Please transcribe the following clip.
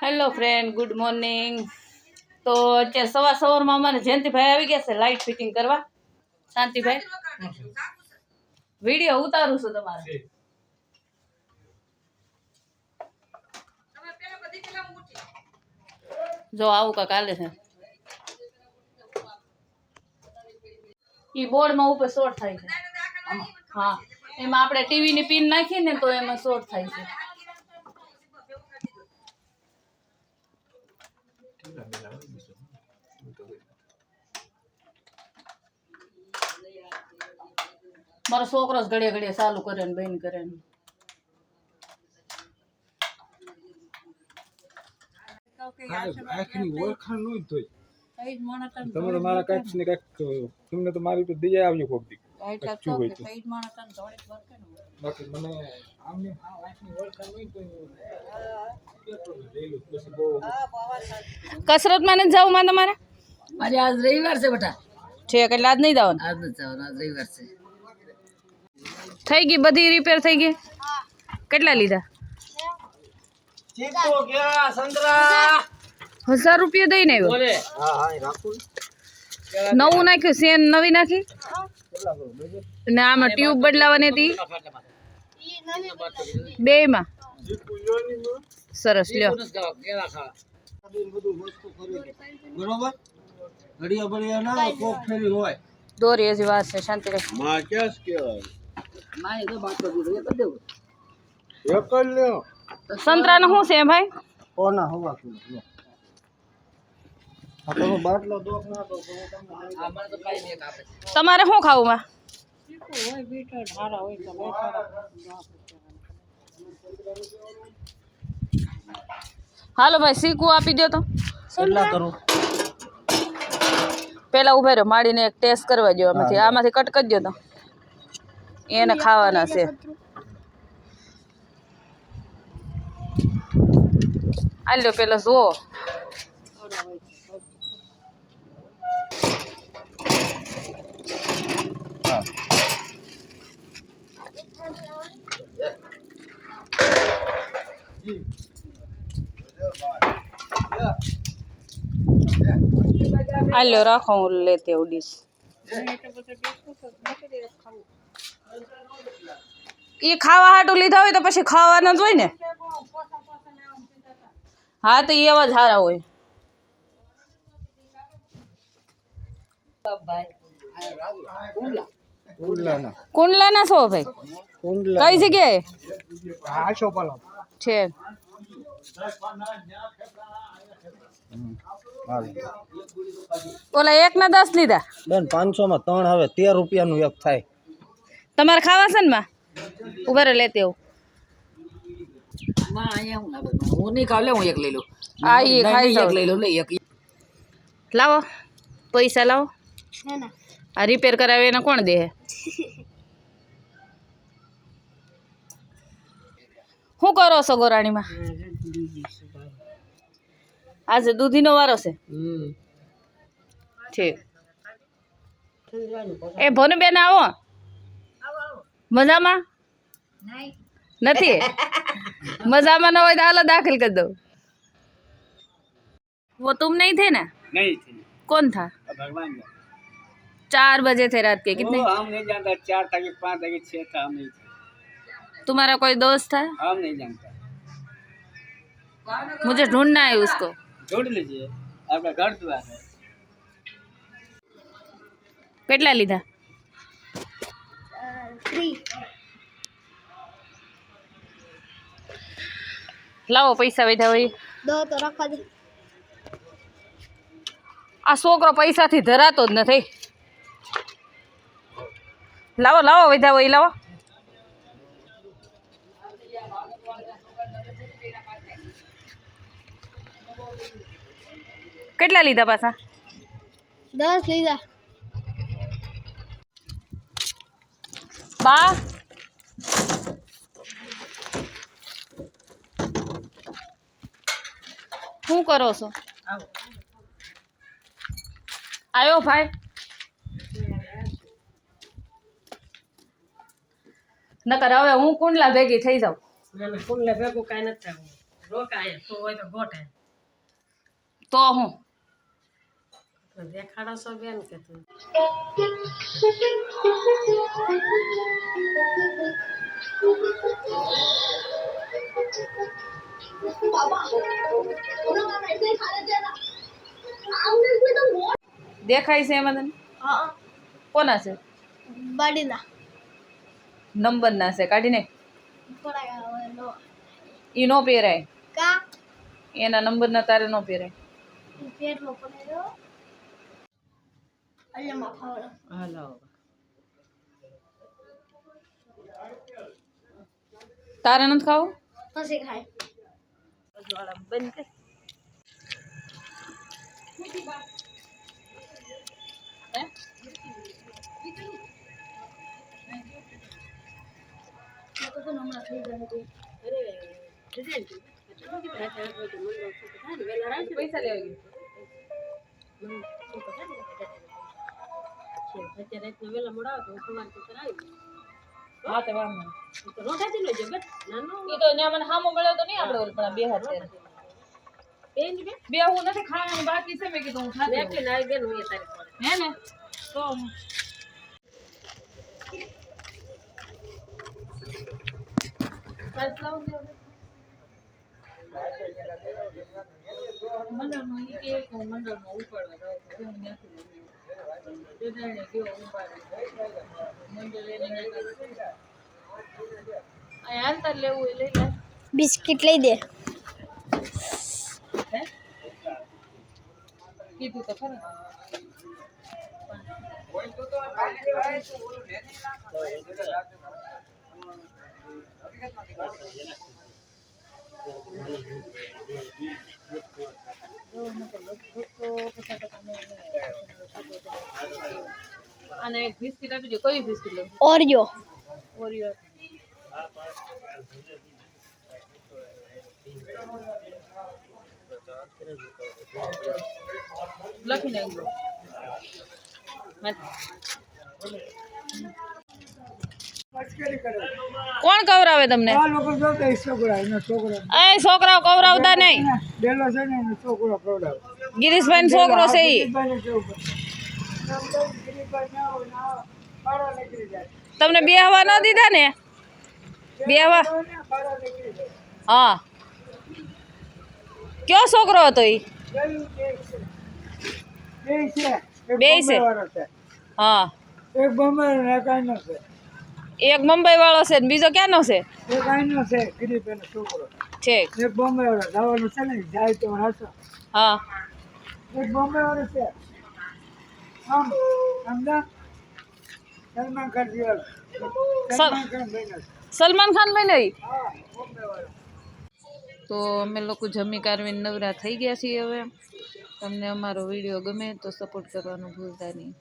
Hello friend, good morning. તો અત્યારે સવારમાં અમારે જયંતિભાઈ આવી ગયા છે લાઇટ ફિટિંગ કરવા. શાંતિભાઈ, વિડીયો ઉતારું છું તમારે. જો આવું કાંક હાલે છે. ઈ બોર્ડમાં ઉપર શોર્ટ થાય છે. હા, એમાં આપણે ટીવીની પિન નાખીએ ને તો એમાં શોર્ટ થાય છે. મારો છોકરો ઘડીએ ઘડીએ ચાલુ કરે ને બંધ કરે ને. તમને તો મારી તો દયા આવ્યું કોક દી બાકી મને આમને કસરત માં નથી જવું માં તમારે? આજે આજ રવિવાર છે બેટા. છે એટલે આજ નહીં જવાનું? આજ નથી જવાનું, આજ રવિવાર છે. થઈ ગઈ બધી રિપેર થઈ ગઈ? કેટલા લીધા? 1000 રૂપિયા દઈને આવ્યો. નવું નાખ્યું, સેન નવી નાખી ને આમાં ટ્યુબ બદલાવાની હતી બે માં. સરસ, લ્યો. બરોબર ઘડિયા બળિયા ના કોક ફેરી હોય દોરી હજી વાર છે. શાંતિ રાખ. માં કેસ કેવાય માં એ તો બાતો દીધો એ કરી દેવું. એક જ લ્યો. સંતરા નું શું છે ભાઈ? કોના હવા કિલો લો આ તમે બાટલો દોખ ના દો તો આ મને તો કાઈ નહીં આપે. તમારે શું ખાવું માં? હોય બેટા ઢારા હોય તો બેટા. હાલો ભાઈ, શીખવું આપી દો તો. કેટલા કરું પેલા ઉભા રહ્યો, માડીને એક ટેસ્ટ કરવા દો. આમાંથી કટ કરી દો તો એને ખાવાના છે. આલ્યો પેલા જુઓ. આલ્યો રાખો, હું લેતે આવું ડીશ. એ ખાવા હાટું લીધા હોય તો પછી ખાવાના જ હોય ને. હા, તો એવા જ સારા હોય. કુંડલાના છો ભાઈ? કઈ જગ્યાએ છે? ઓલા 1 ના 10 લીધા બેન 500 માં 3 આવે 13 રૂપિયાનું એક થાય. તમારે ખાવા છે ને માં? ઉભા રહે, લેતે આવું. માં અહીંયા હું લાગે હું નહીં ખાવ લે, હું એક લઈ લઉં. આ એ ખાઈ એક લઈ લઉં. એક લાવો, પૈસા લાવો. આ રિપેર કરાવે એને કોણ દે? શું કરો છો ગોરાણીમાં? આજે દૂધીનો વારો છે. ઠીક. એ ભોનબેન આવો. મજામાં નથી? મજામાં ન હોય તો હાલો દાખલ કરી દો. वो तुम नहीं थे ना? नहीं थी। कौन था? भगवान 4 बजे थे रात के. कितने? हम नहीं जानता, 4 था कि 5 था कि 6 था, हम नहीं थे। तुम्हारा कोई दोस्त था? हम नहीं जानता। मुझे ढूंढना है उसको. ढूंढ लीजिए, आपका घर द्वार है। કેટલા લીધા? 3. લાવો પૈસા વધ્યા હોય. દો તો રાખવા દે. આ છોકરો પૈસાથી ધરાતો જ નથી. લાવો લાવો, વધ્યા હોય લાવો. કેટલા લીધા પાછા? 10 લીધા. બા, શું કરો છો? આવ્યો ભાઈ? નકર હવે હું કુંડલા ભેગી થઈ જાઉં. કુંડલા ભેગું કાંઈ નથી થયું. રોકાય તો હોય તો ગોઠે તો હું દેખાડો છો બેન કે તું દેખાય છે એમાં તને હા કોના છે બાડીના નંબર ના છે કાઢીને પડાય નો ઈ નો પહેરાય કા એના નંબર ના તારે નો પહેરાય પેટમાં પડેલો અલ્યામાં ફાવડો હાલો તારે નથી ખાવું પછી ખાય બંધ કર. હે? તો હમણાં થઈ જાય પૈસા લેવા ગઈ હા તે વાંધો નહીં. ઈ તો ન્યા મને હામો મળ્યો તો નહીં આપણે ઓલ પણ આ બે હાથ છે બે હું નથી ખાવાનું બાકી છે મેં કીધું હું ખાતી હોઉં. હે ને તો મંડળમાં ઈ કે હું મંડળમાં ઉપાડવા જાઉં છું હું નથી લેવી. બેદાણે ગયો ઉપાડે મંડળ એને આ અંતર લેવું એ લઈ લે. બિસ્કિટ લઈ દે હે કીધું તો ખરું અને એક બિસ્કિટ આપી દો કઈ બિસ્કિટ લેવું ઓરિયો ઓરિયો લખી નાખજો કોણ કવરાવે તમને આ લોકો જોતા છોકરા એનો છોકરો એ છોકરાઓ કવરાવતા નહીં ડેલો છે ને એનો છોકરો ખવડાવે ગિરીશભાઈ છોકરો છે ઈ તમને બેહવા ન દીધા ને બેહવા હા કયો છોકરો હતો ઈ બેય છે હા એક બોમ્બે કાંઈનો છે એક મુંબઈ વાળો છે ને બીજો ક્યાંનો છે એક આઈનો છે ગરીબનો છોકરો ઠીક એક બોમ્બે વાળો જવાનું છે ને જાય તો હાસો હા એક બોમ્બે વાળો છે આમ સમજા સલમાન ખાન જેવો સલમાન ખાન બન્યો છે. સલમાન ખાન ભાઈ નહીં હા બોમ્બે વાળો તો અમે લોકો જમી કારવીને નવરા થઈ ગયા છીએ હવે તમને અમારો વિડીયો ગમે તો સપોર્ટ કરવાનું ભૂલતા નહીં.